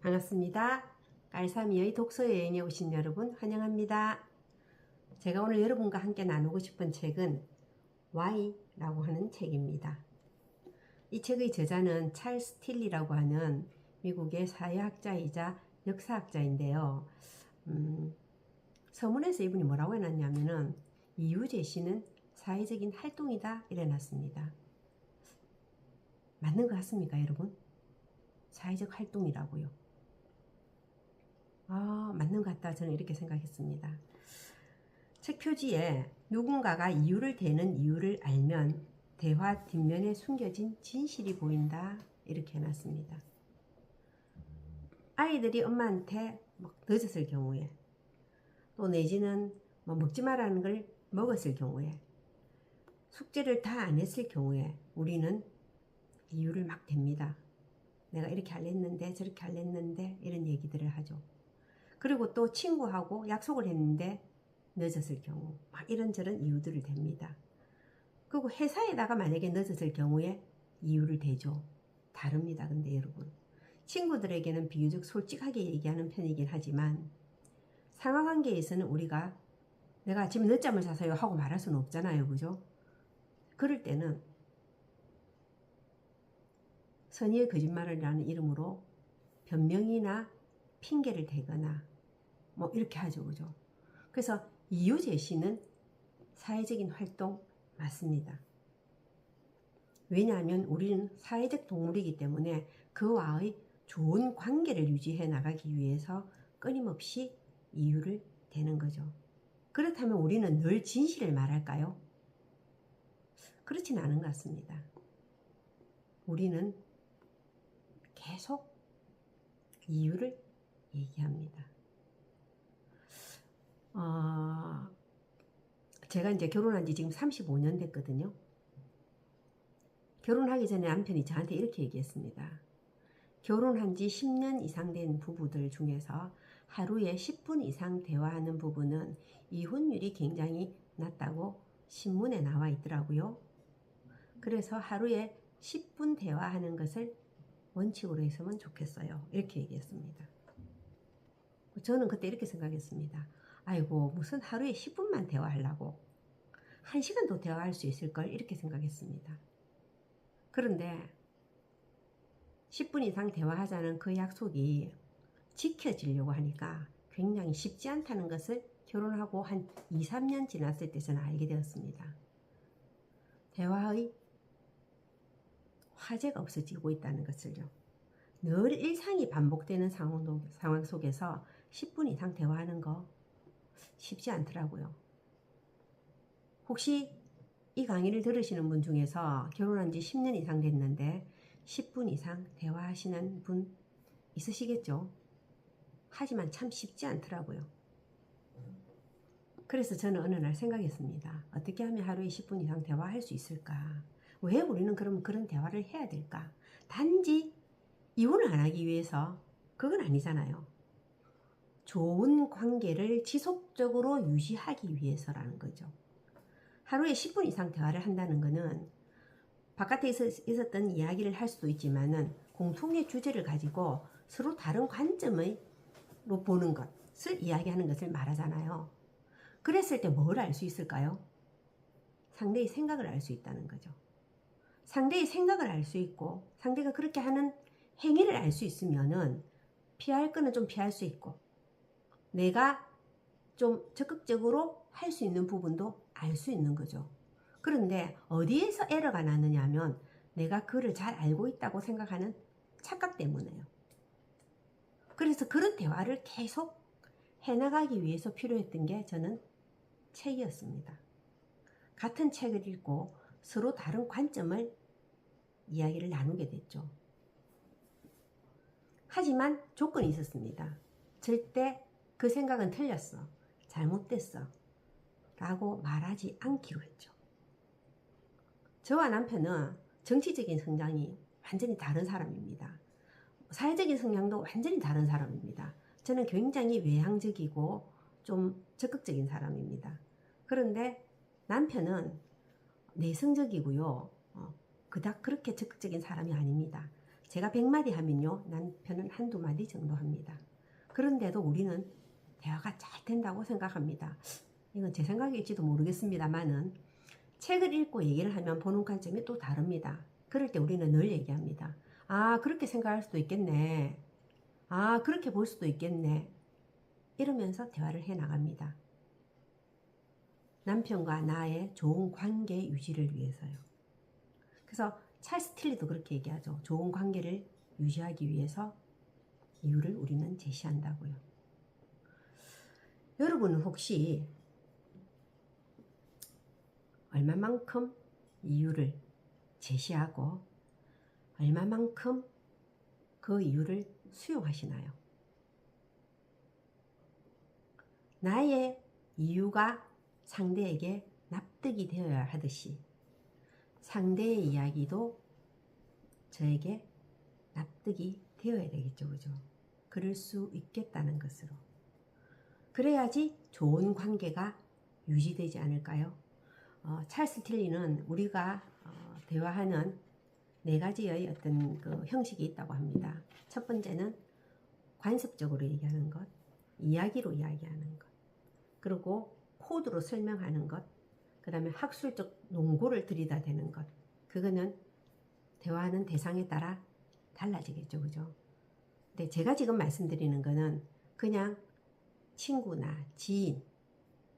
반갑습니다. 깔삼이의 독서여행에 오신 여러분 환영합니다. 제가 오늘 여러분과 함께 나누고 싶은 책은 Why라고 하는 책입니다. 이 책의 저자는 찰스 틸리라고 하는 미국의 사회학자이자 역사학자인데요. 서문에서 이분이 뭐라고 해놨냐면은 이유 제시는 사회적인 활동이다 이래놨습니다. 맞는 것 같습니까, 여러분? 사회적 활동이라고요. 맞는 것 같다. 저는 이렇게 생각했습니다. 책 표지에 누군가가 이유를 대는 이유를 알면 대화 뒷면에 숨겨진 진실이 보인다. 이렇게 해놨습니다. 아이들이 엄마한테 늦었을 경우에, 또 내지는 먹지 말라는 걸 먹었을 경우에, 숙제를 다 안 했을 경우에 우리는 이유를 막 댑니다. 내가 이렇게 하랬는데 저렇게 하랬는데 이런 얘기들을 하죠. 그리고 또 친구하고 약속을 했는데 늦었을 경우 막 이런저런 이유들을 댑니다. 그리고 회사에다가 만약에 늦었을 경우에 이유를 대죠. 다릅니다. 근데 여러분, 친구들에게는 비교적 솔직하게 얘기하는 편이긴 하지만 상하관계에서는 우리가 내가 아침에 늦잠을 자서요 하고 말할 수는 없잖아요. 그죠? 그럴 때는 선의의 거짓말이라는 이름으로 변명이나 핑계를 대거나 뭐 이렇게 하죠. 그죠? 그래서 이유 제시는 사회적인 활동 맞습니다. 왜냐하면 우리는 사회적 동물이기 때문에 그와의 좋은 관계를 유지해 나가기 위해서 끊임없이 이유를 대는 거죠. 그렇다면 우리는 늘 진실을 말할까요? 그렇진 않은 것 같습니다. 우리는 계속 이유를 얘기합니다. 제가 이제 결혼한 지 지금 35년 됐거든요. 결혼하기 전에 남편이 저한테 이렇게 얘기했습니다. 결혼한 지 10년 이상 된 부부들 중에서 하루에 10분 이상 대화하는 부부는 이혼율이 굉장히 낮다고 신문에 나와 있더라고요. 그래서 하루에 10분 대화하는 것을 원칙으로 했으면 좋겠어요. 이렇게 얘기했습니다. 저는 그때 이렇게 생각했습니다. 아이고, 무슨 하루에 10분만 대화하려고 1시간도 대화할 수 있을걸 이렇게 생각했습니다. 그런데 10분 이상 대화하자는 그 약속이 지켜지려고 하니까 굉장히 쉽지 않다는 것을 결혼하고 한 2, 3년 지났을 때 저는 알게 되었습니다. 대화의 화제가 없어지고 있다는 것을요. 늘 일상이 반복되는 상황 속에서 10분 이상 대화하는 거 쉽지 않더라고요. 혹시 이 강의를 들으시는 분 중에서 결혼한 지 10년 이상 됐는데 10분 이상 대화하시는 분 있으시겠죠? 하지만 참 쉽지 않더라고요. 그래서 저는 어느 날 생각했습니다. 어떻게 하면 하루에 10분 이상 대화할 수 있을까? 왜 우리는 그럼 그런 대화를 해야 될까? 단지 이혼을 안 하기 위해서 그건 아니잖아요. 좋은 관계를 지속적으로 유지하기 위해서라는 거죠. 하루에 10분 이상 대화를 한다는 것은 바깥에 있었던 이야기를 할 수도 있지만은 공통의 주제를 가지고 서로 다른 관점으로 보는 것을 이야기하는 것을 말하잖아요. 그랬을 때 뭘 알 수 있을까요? 상대의 생각을 알 수 있다는 거죠. 상대의 생각을 알 수 있고 상대가 그렇게 하는 행위를 알 수 있으면은 피할 거는 좀 피할 수 있고 내가 좀 적극적으로 할 수 있는 부분도 알 수 있는 거죠. 그런데 어디에서 에러가 나느냐 하면 내가 그를 잘 알고 있다고 생각하는 착각 때문에요. 그래서 그런 대화를 계속 해나가기 위해서 필요했던 게 저는 책이었습니다. 같은 책을 읽고 서로 다른 관점을 이야기를 나누게 됐죠. 하지만 조건이 있었습니다. 절대 그 생각은 틀렸어, 잘못됐어 라고 말하지 않기로 했죠. 저와 남편은 정치적인 성향이 완전히 다른 사람입니다. 사회적인 성향도 완전히 다른 사람입니다. 저는 굉장히 외향적이고 좀 적극적인 사람입니다. 그런데 남편은 내성적이고요. 그닥 그렇게 적극적인 사람이 아닙니다. 제가 100마디 하면요, 남편은 한두 마디 정도 합니다. 그런데도 우리는 대화가 잘 된다고 생각합니다. 이건 제 생각일지도 모르겠습니다만은 책을 읽고 얘기를 하면 보는 관점이 또 다릅니다. 그럴 때 우리는 늘 얘기합니다. 아, 그렇게 생각할 수도 있겠네. 아, 그렇게 볼 수도 있겠네. 이러면서 대화를 해 나갑니다. 남편과 나의 좋은 관계 유지를 위해서요. 그래서 찰스 틸리도 그렇게 얘기하죠. 좋은 관계를 유지하기 위해서 이유를 우리는 제시한다고요. 여러분은 혹시 얼마만큼 이유를 제시하고 얼마만큼 그 이유를 수용하시나요? 나의 이유가 상대에게 납득이 되어야 하듯이 상대의 이야기도 저에게 납득이 되어야 되겠죠. 그죠? 그럴 수 있겠다는 것으로. 그래야지 좋은 관계가 유지되지 않을까요? 찰스 틸리는 우리가 대화하는 4가지의 어떤 그 형식이 있다고 합니다. 첫 번째는 관습적으로 얘기하는 것, 이야기로 이야기하는 것, 그리고 코드로 설명하는 것, 그 다음에 학술적 논고를 들이다대는 것. 그거는 대화하는 대상에 따라 달라지겠죠. 그죠? 근데 제가 지금 말씀드리는 거는 그냥 친구나 지인,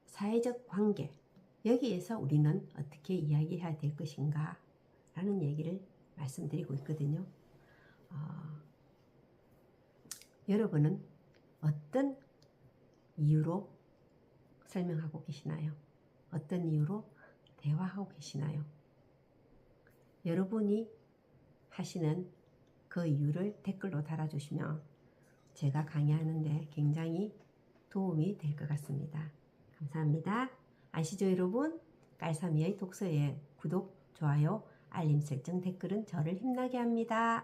사회적 관계, 여기에서 우리는 어떻게 이야기해야 될 것인가 라는 얘기를 말씀드리고 있거든요. 여러분은 어떤 이유로 설명하고 계시나요? 어떤 이유로 대화하고 계시나요? 여러분이 하시는 그 이유를 댓글로 달아주시면 제가 강의하는데 굉장히 도움이 될 것 같습니다. 감사합니다. 아시죠 여러분? 깔삼이의 독서에 구독, 좋아요, 알림 설정, 댓글은 저를 힘나게 합니다.